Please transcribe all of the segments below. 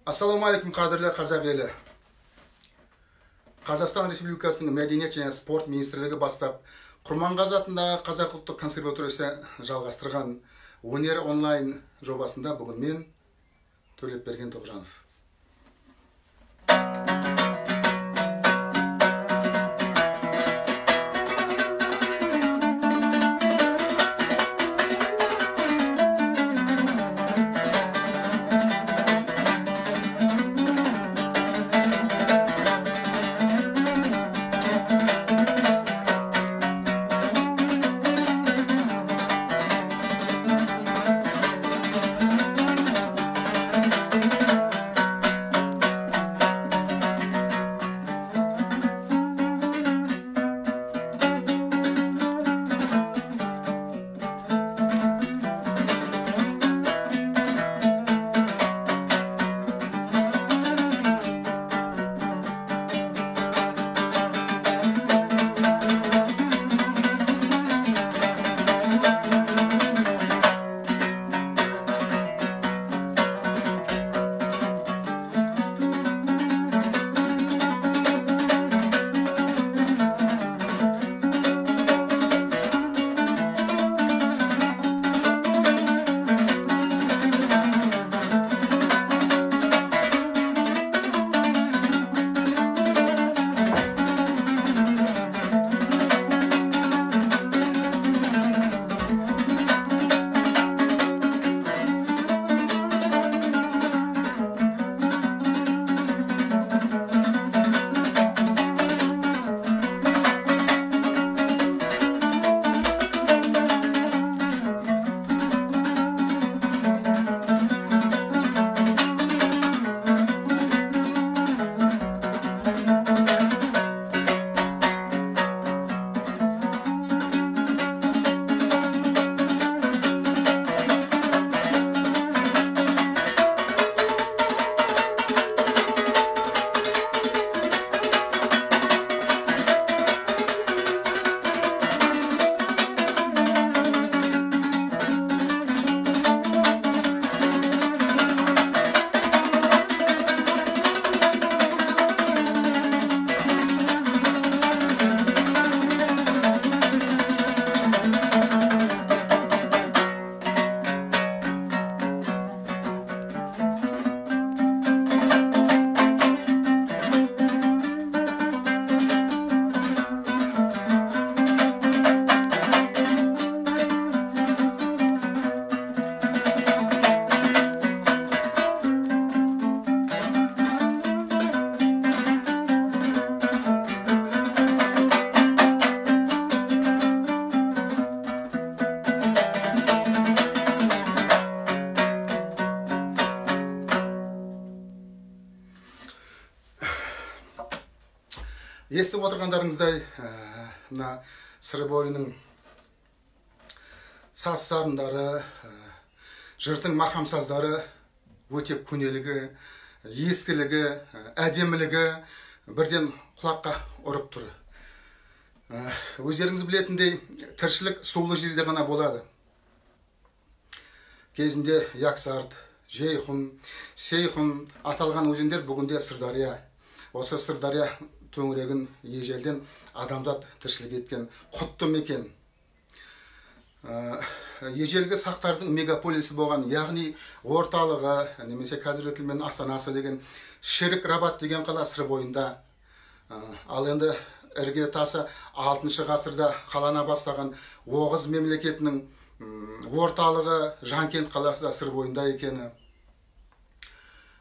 Ассалаумағалейкум, қадірлі қазақ елі. Қазақстан Республикасының Мәдениет және спорт министрлігі бастап, Құрманғазы атындағы Қазақ ұлттық консерваториясы жалғастырған өнер онлайн жобасында бүгін мен, Төлепберген Тоғжанов. Естіп отырғандарыңыздай, мына сыр бойының саз-сарындары, жыртың мақамсаздары өте көнелігі, ескілігі, әдемілігі бірден құлаққа ұрып тұр. Өздеріңіз білетіндей, тіршілік сулы жерде ғана болады. Кезінде Яксарт, Жейхұн, Сейхұн аталған өзендер бүгінде Сырдария. Осы Сырдария төңірегін ежелден адамзат тіршілік еткен құтты мекен. Ежелгі сақтардың мегаполисі болған, яғни орталығы, немесе қазіргі тілмен Астанасы деген Шерік Рабат деген қала сыр бойында. Ал енді ірге тасы 6 ғасырда қалана бастаған Оғыз мемлекетінің орталығы Жанкент қаласы да сыр бойында екені.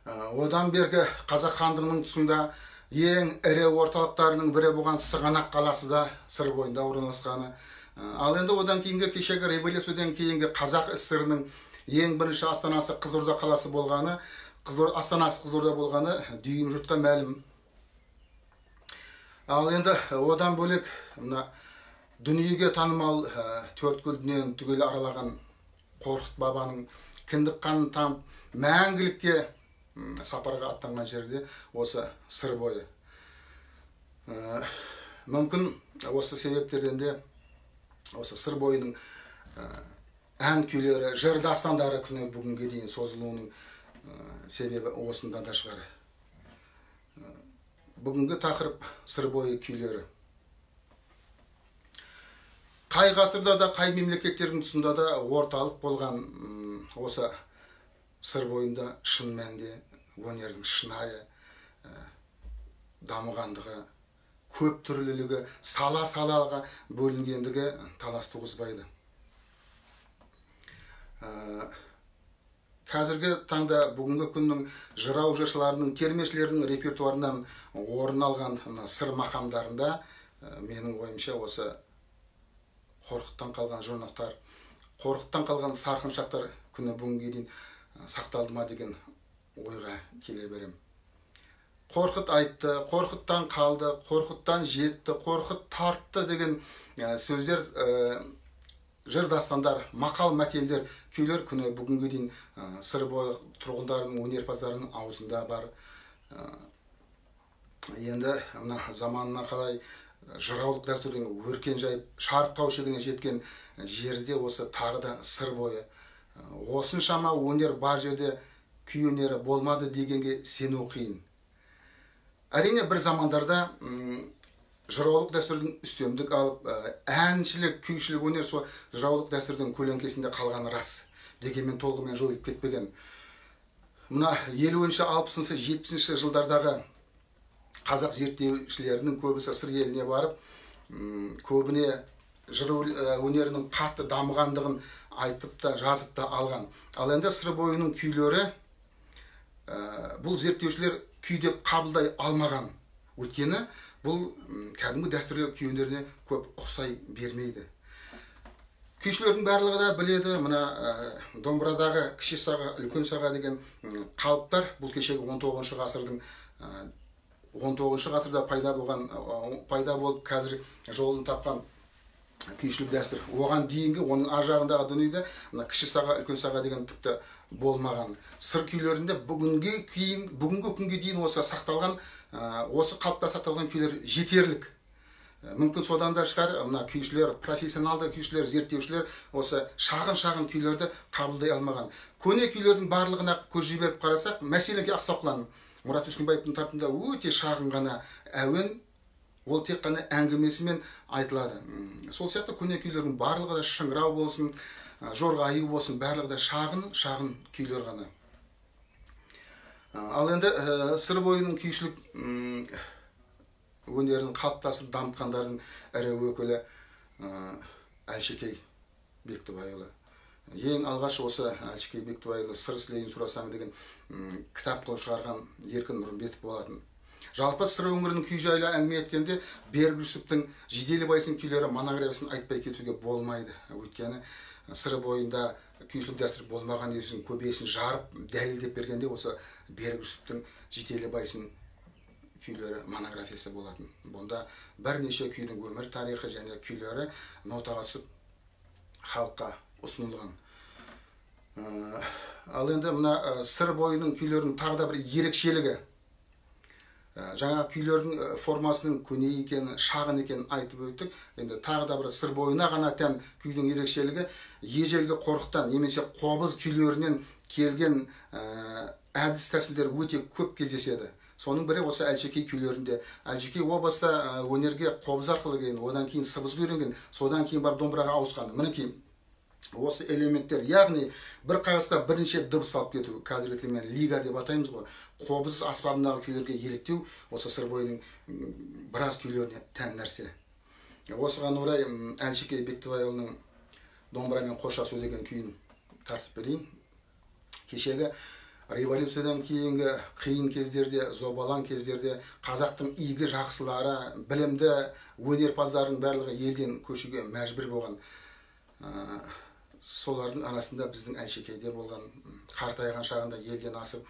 Одан бергі қазақ хандығының тұсында ең ірі орталықтарының бірі болған Сығанақ қаласы да сыр бойында орналасқаны. Ал енді одан кейінгі кешегі революциядан кейінгі қазақ СССР-ның ең бірінші астанасы Қызылорда қаласы болғаны, астанасы Қызылорда болғаны дүйім жұртқа мәлім. Ал енді одан бөлек дүниеге танымал төрткүл дүниені түгел аралаған Қорқыт бабаның кіндік қанын тамып мәңгілікке сапарға аттанған жерде осы сыр бойы. Мүмкін осы себептерден де осы сыр бойының ән күйлері, жыр дастандары күні бүгінге дейін созылуының Себебі осында да шығар. Бүгінгі тақырып сыр бойы күйлері. Қай ғасырда да, қай мемлекеттердің тұсында да орталық болған осы сыр бойында шын мәнінде өнердің шынайы дамығандығы, көп түрлілігі, сала-салаға бөлінгендігі талас туғызбайды. Қазіргі таңда бүгінгі күннің жырау жыршыларының, термешілерінің репертуарынан орын алған сыр мақамдарында менің ойымша осы қорқыттан қалған жұрнақтар, қорқыттан қалған сарқыншақтар күні бүгінге дейін сақталды ма деген ойға келе берем. Қорқыт айтты, қорқыттан қалды, қорқыттан жетті, қорқыт тартты деген сөздер, жыр дастандар, мақал мәтелдер, күйлер күні бүгінге дейін сыр бойы тұрғындарының, өнерпаздарының аузында бар. Енді заманына қалай жыраулық дәстүрдің өркен жайып, шарықтау шегіне жеткен жерде осы тағы да сыр бойы. Осыншама өнер бар жерде күй өнері болмады дегенге сену қиын. Әрине бір замандарда жыраулық дәстүрдің үстемдік алып, әншілік, күйшілік өнер сол жыраулық дәстүрдің көлеңкесінде қалғаны рас. Дегенмен толығымен жойылып кетпеген. Мына 50-ші, 60-шы, 70-ші жылдардағы қазақ зерттеушілерінің көбісі сыр еліне барып, көбіне жыр өнерінің қатты дамығандығын айтып та, жазып та алған. Ал енді сыр бойының күйлері бұл зерттеушілер күй деп қабылдай алмаған. Өйткені бұл кәдімгі дәстүрлі күй өнеріне көп ұқсай бермейді. Күйшілердің барлығы да біледі, мына домбырадағы кіші саға, үлкен саға деген қалыптар бұл кешегі 19-шы ғасырдың 19-шы ғасырда пайда болып қазір жолын тапқан күйшілік дәстүр. Оған дейінгі, оның ар жағындағы дүниеде кіші саға, үлкен саға деген тіпті болмаған. Сыр күйлерінде бүгінгі күнге дейін осы сақталған, осы қалыпта сақталған күйлер жетерлік. Мүмкін содан да шығар, мына күйшілер, профессионалды күйшілер, зерттеушілер осы шағын күйлерді қабылдай алмаған. Көне күйлердің барлығына көз жіберіп қарасақ, мәселенге Ақсақлан Мұрат Өскенбаевтың тартында өте шағын ғана әуен, ол тек қана әңгімесімен айтылады. Сол сияқты көне күйлердің барлығы да шыңырау болсын, жорғайы болсын, барлығы да шағын күйлер ғана. Ал енді сыр бойының күйшілік өнерін қалыптастырып дамытқандардың ірі өкілі Әлшекей Бектібайұлы. Ең алғаш осы Әлшекей Бектібайұлы «Сыр сілейін сұрасаң» деген кітап қылып шығарған Еркін Нұрымбетов болатын. Жалпы сыр өңірінің күй жайлы әңгіме еткенде Берік Жүсіптің Жиделібайсың күйлері монографиясын айтпай кетуге болмайды. Өйткені сыр бойында күйшілік дәстүр болмаған ерсін көбесін жарып дәлелдеп бергенде осы Берік Жүсіптің Жиделібайсың күйлері монографиясы болатын. Бұнда бірнеше күйдің өмір тарихы және күйлері нотаға түсіп халыққа ұсынылған. Ал енді мына сыр бойының күйлерінің тағы да бір ерекшелігі, жаңа күйлердің формасының көне екені, шағын екенін айтып өттік. Енді тағы да бір сыр бойына ғана тән күйдің ерекшелігі ежелгі қорқыттан немесе қобыз күйлерінен келген әдіс тәсілдер өте көп кездеседі. Соның бірі осы Әлшекей күйлерінде. Әлшекей о баста өнерге қобыз арқылы келген, одан кейін сыбызға үйренген, содан кейін бар домбыраға ауысқан. Мінекей осы элементтер, яғни бір қағазға бірнеше дыбыс алып кету, қазіргі тілмен лига деп атаймыз ғой. Қобыз аспабындағы күйлерге еліктеу осы сыр бойының біраз күйлеріне тән нәрсе. Осыған орай Әлшекей Бектібайұлының домбырамен қоштасу деген күйін тартып берейін. Кешегі революциядан кейінгі қиын кездерде, зобалаң кездерде қазақтың игі жақсылары, білімді өнерпаздардың барлығы елден көшуге мәжбүр болған. Солардың арасында біздің Әлшекейде болған, қартайған шағында елден асып,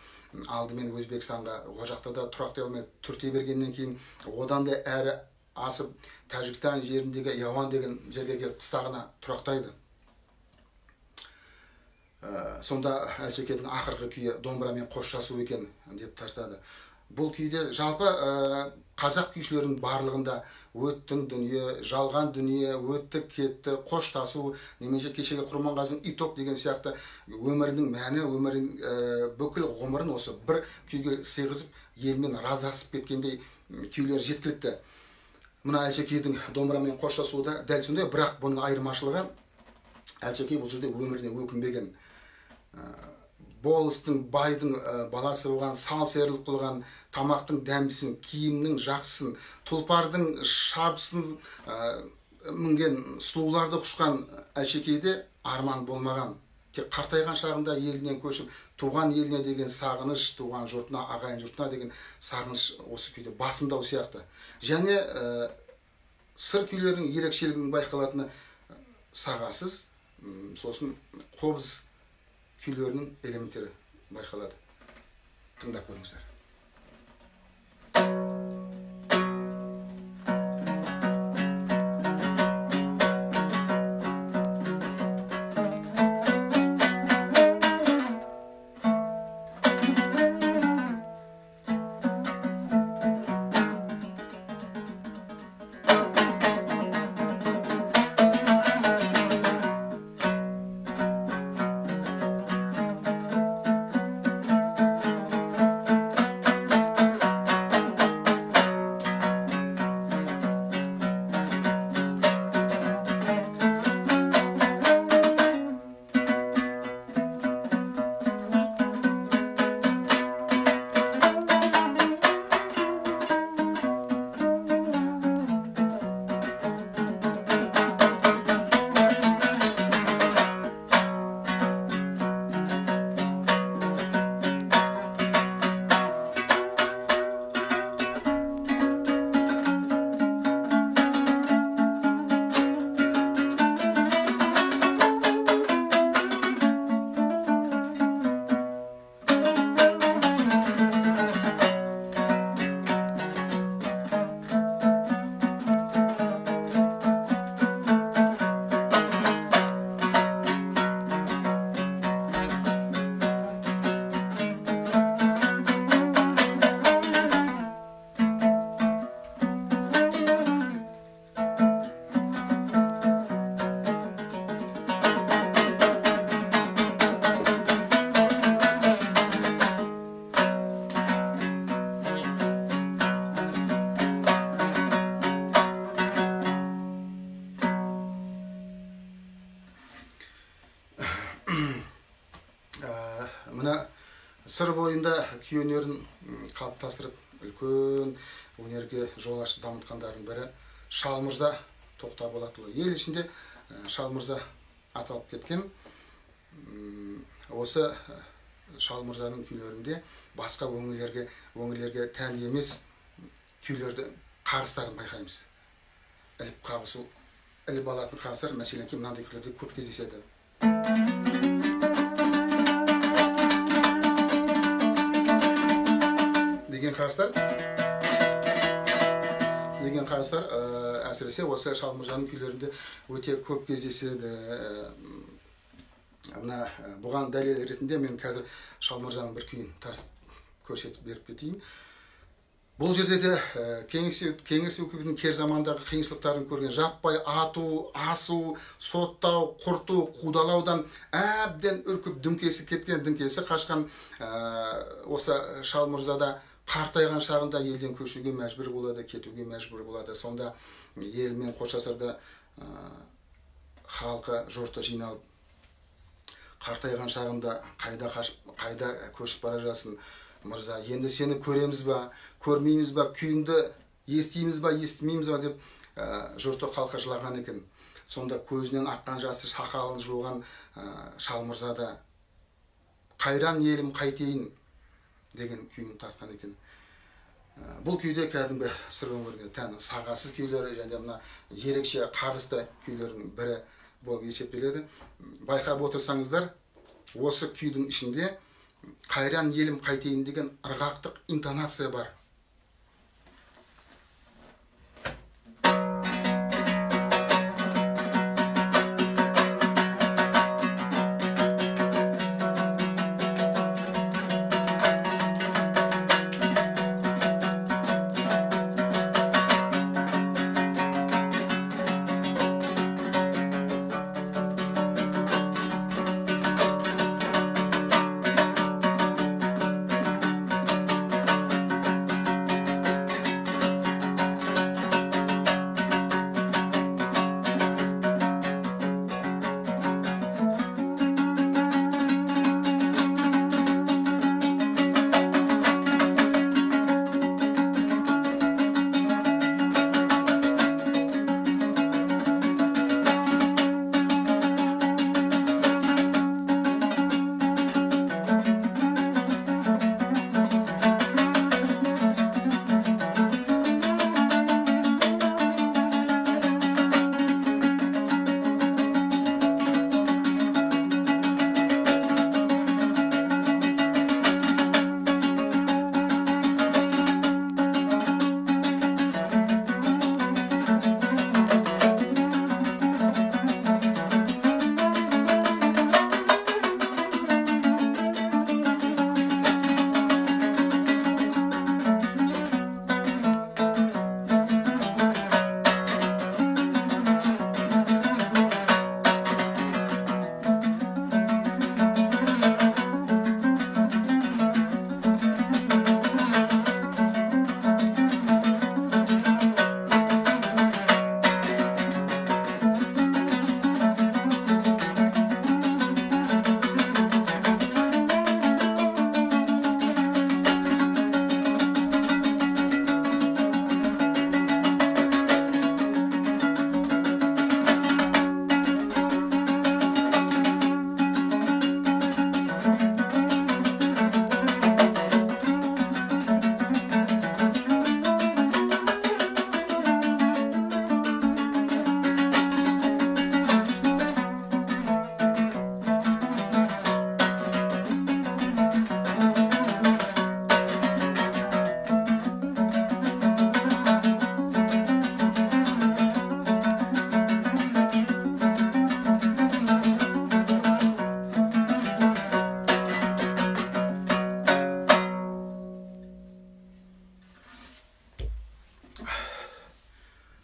алдымен Өзбекстанға, о жақта да тұрақтай алмай түрте бергеннен кейін, одан да әрі асып, Тәжікстан жеріндегі Яван деген жерге келіп қыстағына тұрақтайды. Сонда Әлшекейдің ақырғы күйі домбырамен қоштасу екен деп тартады. Бұл күйде жалпы қазақ күйшілерінің барлығында өттің дүние, жалған дүние, өтті кетті, қоштасу, немесе кешегі Құрманғазының иток деген сияқты өмірінің мәні, өмірінің бүкіл ғұмырын осы бір күйге сыйғызып, елмен разасып кеткендей күйлер жеткілікті. Мына Әлшекейдің домбырамен қоштасуы да дәл сондай, бірақ бұның айырмашылығы Әлшекей бұл жерде өміріне өкінбеген. Болыстың, байдың баласы болған, сал серілік қылған, тамақтың дәмдісін, киімнің жақсысын, тұлпардың шабысын мінген, сұлуларды құшқан Әлшекейде арман болмаған. Тек қартайған шағында елінен көшіп, туған еліне деген сағыныш, туған жұртына, ағайын жұртына деген сағыныш осы күйде басымдау сияқты. Және сыр күйлерінің ерекшелігінің байқалатыны сағасыз, сосын қобыз күйлерінің элементтері байқалады. Тыңдап көріңіздер. Мына сыр бойында күй өнерін қалыптастырып, үлкен өнерге жол ашып дамытқандардың бірі Шал Мырза Тоқтаболатұлы. Ел ішінде Шал Мырза аталып кеткен. Осы Шал Мырзаның күйлерінде басқа өңірлерге тән емес күйлерді қағыстарын байқаймыз. Іліп қағысу, іліп алатын қағыстар, мәселен мынандай күйлерде көп кездеседі. Деген қағыстар әсіресе осы Шал Мырзаның күйлерінде өте көп кездеседі. Бұған дәлел ретінде мен қазір Шал Мырзаның бір күйін көрсетіп беріп кетейін. Бұл жерде де кеңес өкіметінің кер замандағы қиыншылықтарын көрген, жаппай ату, асу, соттау, құрту, қудалаудан әбден үркіп дүмкесі кеткен, дүмкесі қашқан осы Шал Мырзада қартайған шағында елден көшуге мәжбүр болады, кетуге мәжбүр болады. Сонда елмен қоштасарда халқы, жұрты жиналып, қартайған шағында қайда қашып, қайда көшіп бара жатсың, мырза, енді сені көреміз ба, көрмейміз ба, күйіңді естиміз ба, естімейміз ба деп жұрты халқы жылаған екен. Сонда көзінен аққан жасы сақалын жуған Шал Мырза да қайран елім қайтейін деген күйін тартқан екен. Бұл күйде кәдімгі сыр өңіріне тән сағасыз күйлері және мына ерекше қағысты күйлердің бірі болып есептеледі. Байқап отырсаңыздар, осы күйдің ішінде қайран елім қайтейін деген ырғақтық интонация бар.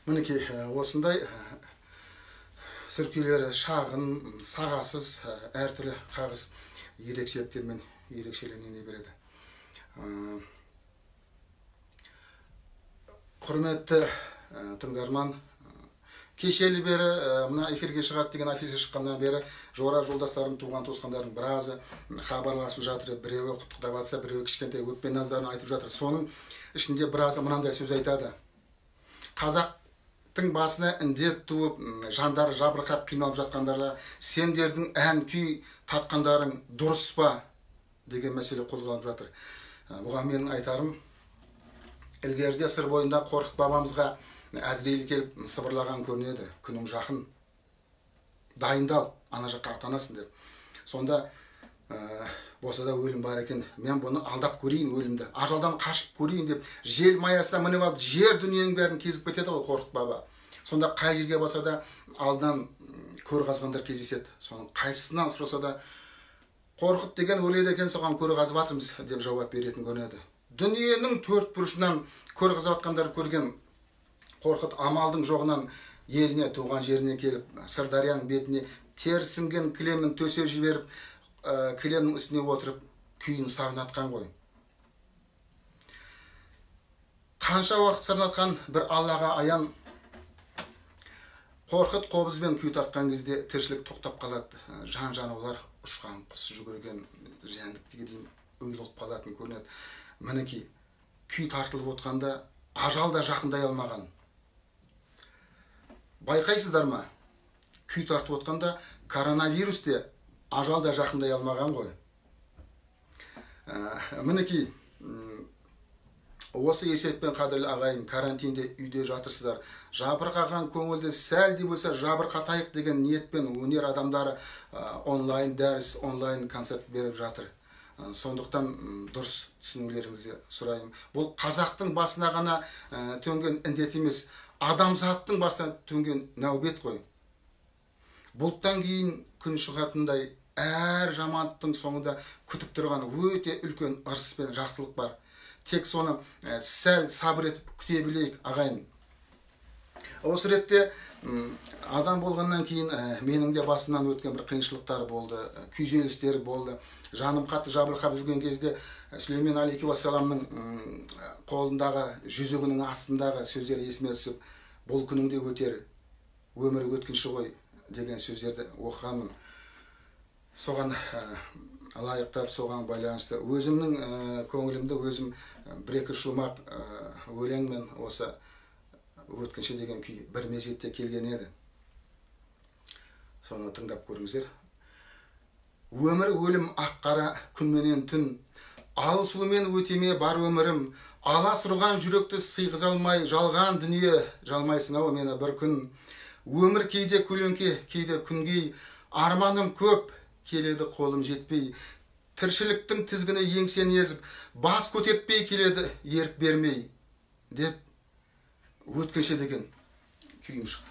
Мінекей осындай сүркелері шағын, сағасыз әртүрлі қағыс ерекшеліктермен ерекшелене береді. Құрметті тыңдарман, кешелі бері мына эфирге шығады деген афиша шыққаннан бері жора жолдастарым, туған туысқандарым біразы хабарласып жатыр. Біреуі құттықтап жатса, біреуі кішкентай өкпе наздарын айтып жатыр. Соның ішінде біразы мынандай сөз айтады. Қазақтың басына індет туып, жандары жабырқап қиналып жатқандарда сендердің ән күй тартқандарың дұрыс па деген мәселе қозғалып жатыр. Бұған менің айтарым, ілгеріде сыр бойында Қорқыт бабамызға Әзірейіл келіп сыбырлаған көрінеді. Күнің жақын, дайындал, ана жаққа аттанасың деп. Сонда болса да өлім бар екен. Мен бұны алдап көрейін өлімді. Ажалдан қашып көрейін деп жел маясына мініп алып, жер дүниенің бәрін кезіп кетеді ғой Қорқыт баба. Сонда қай жерге болса да алдынан көр қазғандар кездеседі. Соның қайсысынан сұраса да Қорқыт деген өледі екен, соған көр қазып жатырмыз деп жауап беретін көрінеді. Дүниенің төрт бұрышынан көр қазып жатқандар көрген Қорқыт амалдың жоғынан еліне, туған жеріне келіп, Сырдарияның бетіне терсінген кілемін төсеп жіберіп, кілемнің үстіне отырып, күйін сарнатқан ғой. Қанша уақыт сарнатқан бір Аллаға аян. Қорқыт қобызбен күй тартқан кезде тіршілік тоқтап қалады. Жан-жануарлар ұшқан, құс жүгірген, жәндіктіге дейін ұйлығып қалатын көрінеді. Мінекей, күй тартылып отқанда ажал да жақындай алмаған. Байқайсыздар ма? Күй тартып отқанда коронавирус те ажал да жақындай алмаған ғой. Мінекей, осы есеппен қадірлі ағайын, карантинде үйде жатырсыздар. Жабырқаған көңілді сәл де болса жабырқатайық деген ниетпен өнер адамдары онлайн дәріс, онлайн концерт беріп жатыр. Сондықтан дұрыс түсінулеріңізді сұрайым. Бұл қазақтың басына ғана төнген індет емес, адамзаттың басына төнген нәубет қой. Бұлттан кейін күн шығатындай әр жамандықтың соңында күтіп тұрған өте үлкен ырыс пен жақсылық бар. Тек соны сәл сабыр етіп күте білейік ағайын. Осы ретте адам болғаннан кейін менің де басымнан өткен бір қиыншылықтар болды, күйзелістер болды. Жаным қатты жабырқап жүрген кезде Сүлеймен алейхиссаламның қолындағы жүзігінің астындағы сөздер есіме түсіп, бұл күніңде өтер, өмір өткінші ғой деген сөздерді оқығанмын. Соған лайықтап, соған байланысты өзімнің көңілімді өзім бір-екі шумақ өлеңмен осы өткінші деген күй бір мезетте келген еді. Соны тыңдап көріңіздер. Өмір өлім ақ-қара күнменен түн, алысумен өтеме бар өмірім, аласұрған жүректі сыйғыза алмай, жалған дүние жалмайсың ау мені бір күн. Өмір кейде көлеңке, кейде күнгей, арманым көп, келеді қолым жетпей, тіршіліктің тізгіні еңсен езіп, бас көтертпей келеді ерік бермей, деп өткінші деген күйім шықты.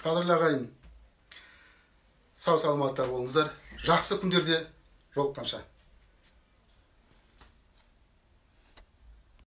Қадірлі ағайын, сау саламатта болыңыздар. Жақсы күндерде жолыққанша.